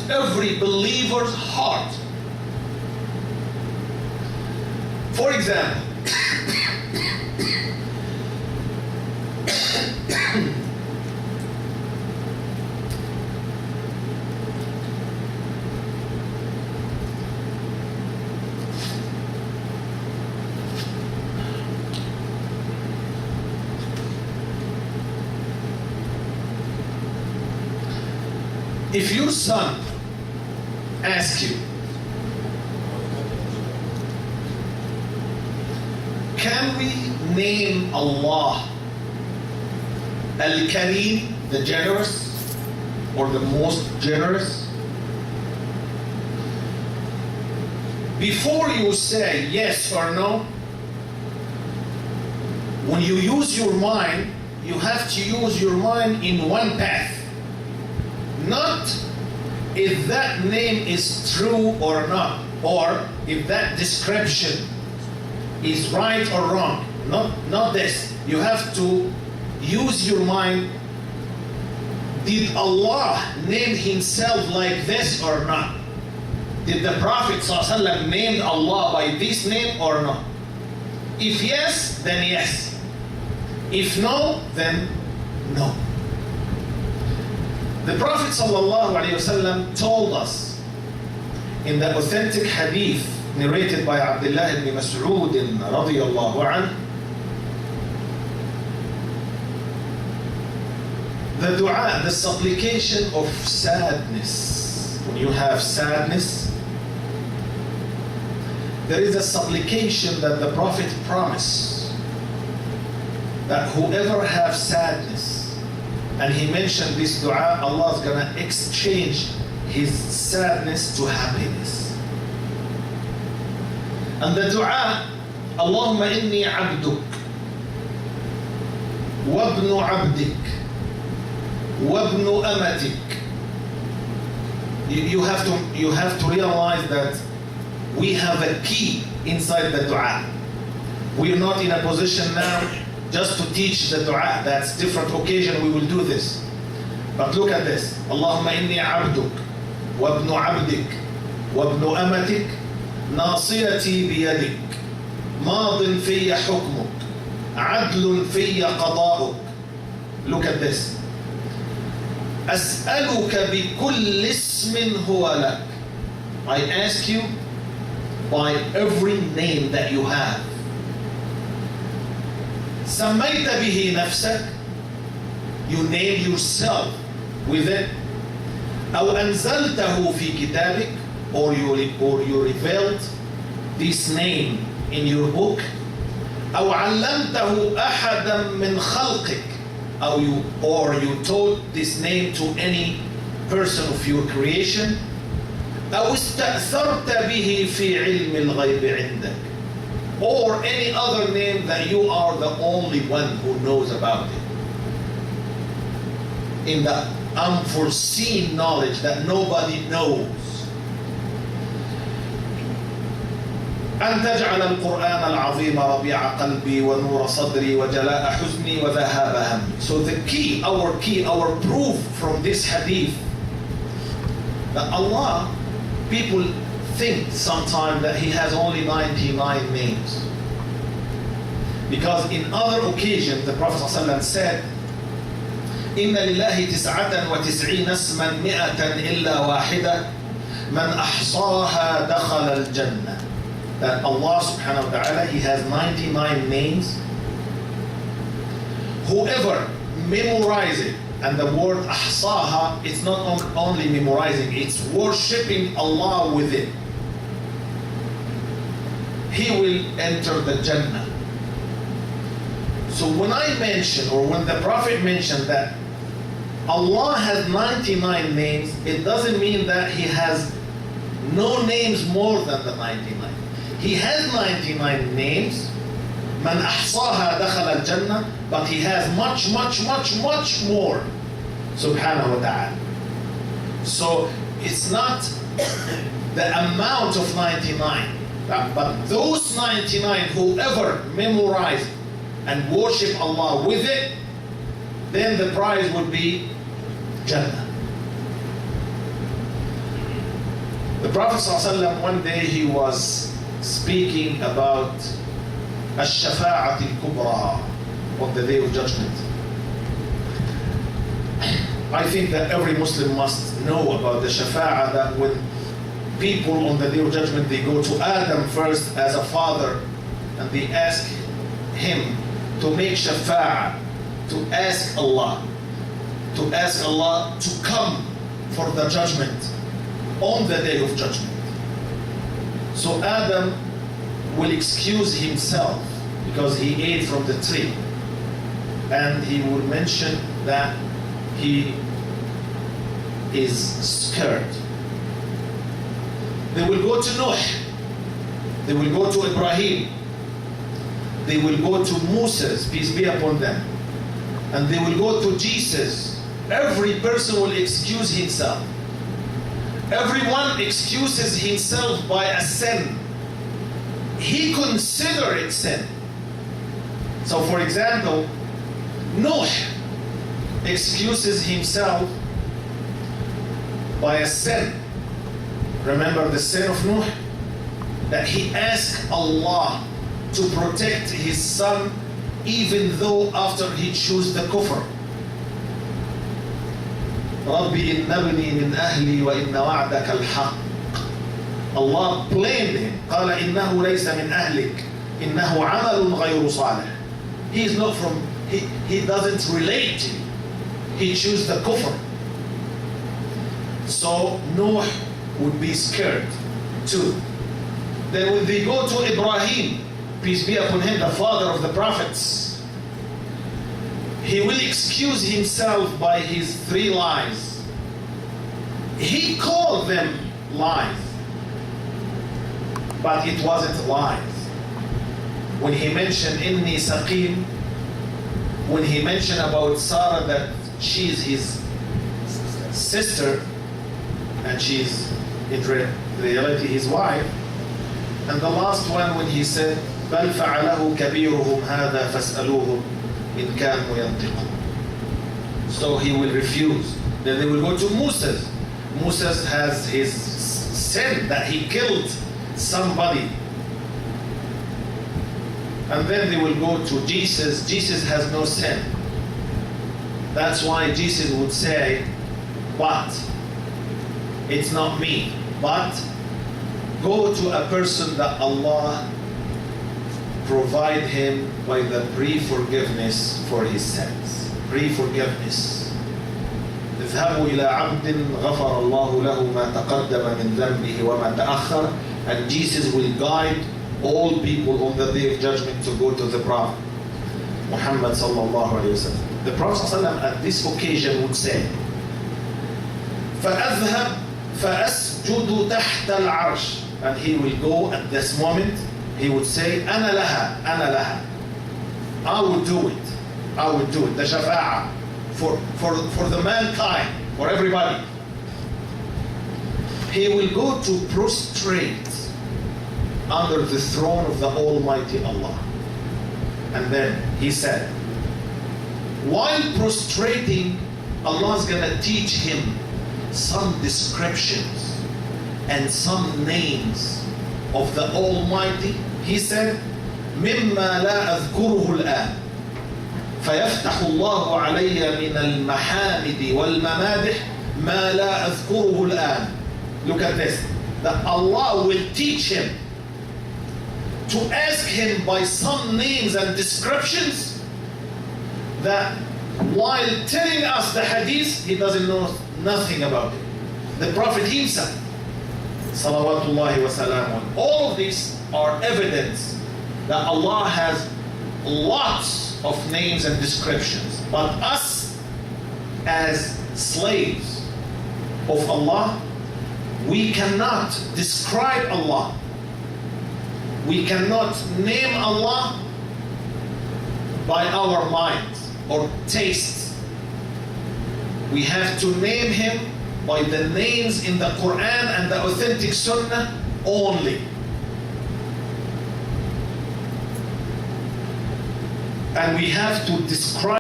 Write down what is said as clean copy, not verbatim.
every believer's heart. For example, if your son asks you, can we name Allah Al-Kareem, the generous, or the most generous? Before you say yes or no, when you use your mind, you have to use your mind in one path. Not if that name is true or not, or if that description is right or wrong. Not this. You have to use your mind. Did Allah name himself like this or not? Did the Prophet ﷺ name Allah by this name or not? If yes, then yes. If no, then no. The Prophet ﷺ told us in the authentic hadith narrated by Abdullah ibn Mas'ud radiyallahu anhu, the dua, the supplication of sadness. When you have sadness, there is a supplication that the Prophet promised that whoever have sadness, and he mentioned this dua, Allah is going to exchange his sadness to happiness. And the dua, Allahumma inni abduk, wabnu abdik, wabnu amatik. You have to realize that we have a key inside the dua. We are not in a position now just to teach the dua. That's different occasion we will do this. But look at this. Allahumma inni abduk, wabnu abdik, wabnu amatik, ناصيتي بيدك ماض في حكمك عدل في قضاؤك. Look at this. أسألك بكل اسم هو لك. I ask you by every name that you have. سميت به نفسك, you name yourself with it. أو أنزلته في كتابك, or you revealed this name in your book. أو علمته أحدا من خلقك, or you told this name to any person of your creation. أو استأثرت به في علم الغيب عندك, or any other name that you are the only one who knows about it, in the unforeseen knowledge that nobody knows. أن تجعل القرآن العظيم ربيع قلبي ونور صدري وجلاء حزني وذهاب همي. So the key, our proof from this hadith, that Allah, people think sometimes that He has only 99 names. Because in other occasions the Prophet ﷺ said, إن لله 99 اسما 100 إلا واحدة من أحصاها دخل الجنة. That Allah subhanahu wa ta'ala, He has 99 names. Whoever memorizes it, and the word ahsaha, it's not only memorizing, it's worshipping Allah with it, he will enter the Jannah. So when I mention, or when the Prophet mentioned that Allah has 99 names, it doesn't mean that He has no names more than the 99. He has 99 names, man ahsaha dakhala al-jannah, but He has much more, subhanahu wa ta'ala. So it's not the amount of 99, but those 99, whoever memorize and worship Allah with it, then the prize would be Jannah. Prophet ﷺ, one day he was speaking about الشفاعة الكبرى on the day of judgment. I think that every Muslim must know about the shafa'ah, that when people on the day of judgment, they go to Adam first as a father and they ask him to make shafa'ah, to ask Allah to come for the judgment on the day of judgment. So Adam will excuse himself because he ate from the tree, and he will mention that he is scared. They will go to Noah, they will go to Ibrahim, they will go to Moses, peace be upon them, and they will go to Jesus. Every person will excuse himself. Everyone excuses himself by a sin. He considers it sin. So for example, Noah excuses himself by a sin. Remember the sin of Noah? That he asked Allah to protect his son even though after he chose the kufr. رَبِّ إِنَّ ابْنِي مِنْ أَهْلِي وَإِنَّ وَعْدَكَ الْحَقِّ. Allah blamed him. قال إنه ليس من أهلك إنه عمل غير صالح. He is not from, he doesn't relate to you. He chose the kufr. So Noah would be scared too. Then when they go to Ibrahim, peace be upon him, the father of the prophets, he will excuse himself by his 3 lies. He called them lies, but it wasn't lies. When he mentioned Inni Saqim, when he mentioned about Sarah that she's his sister and she's in reality his wife, and the last one when he said بل فعله كبيرهم هذا فاسألوهم إن كانوا ينطقون. So he will refuse. Then they will go to Moses. Moses has his sin that he killed somebody. And then they will go to Jesus. Jesus has no sin. That's why Jesus would say, but it's not me, but go to a person that Allah provide him by the pre-forgiveness for his sins. Pre-forgiveness. اذهبوا إلى عبد غفر الله له ما تقدم من ذنبه وما تأخر. And Jesus will guide all people on the day of judgment to go to the Prophet Muhammad sallallahu alayhi wa sallam. The Prophet sallallahu at this occasion would say, فأذهب فأسجد تحت العرش. And he will go at this moment, he would say, أنا لها, أنا لها. I will do it. I will do it. The shafa'ah for the mankind, for everybody. He will go to prostrate under the throne of the Almighty Allah. And then he said, while prostrating, Allah's gonna teach him some descriptions and some names of the Almighty. He said, مما لا أذكره الآن فيفتح الله علي من المحامد والممادح ما لا أذكره الآن. Look at this. That Allah will teach him to ask him by some names and descriptions that while telling us the hadith, he doesn't know nothing about it. The Prophet himself, salawatullahi wa salamu. All of these are evidence that Allah has lots of names and descriptions. But us as slaves of Allah, we cannot describe Allah. We cannot name Allah by our minds or tastes. We have to name Him by the names in the Quran and the authentic Sunnah only. And we have to describe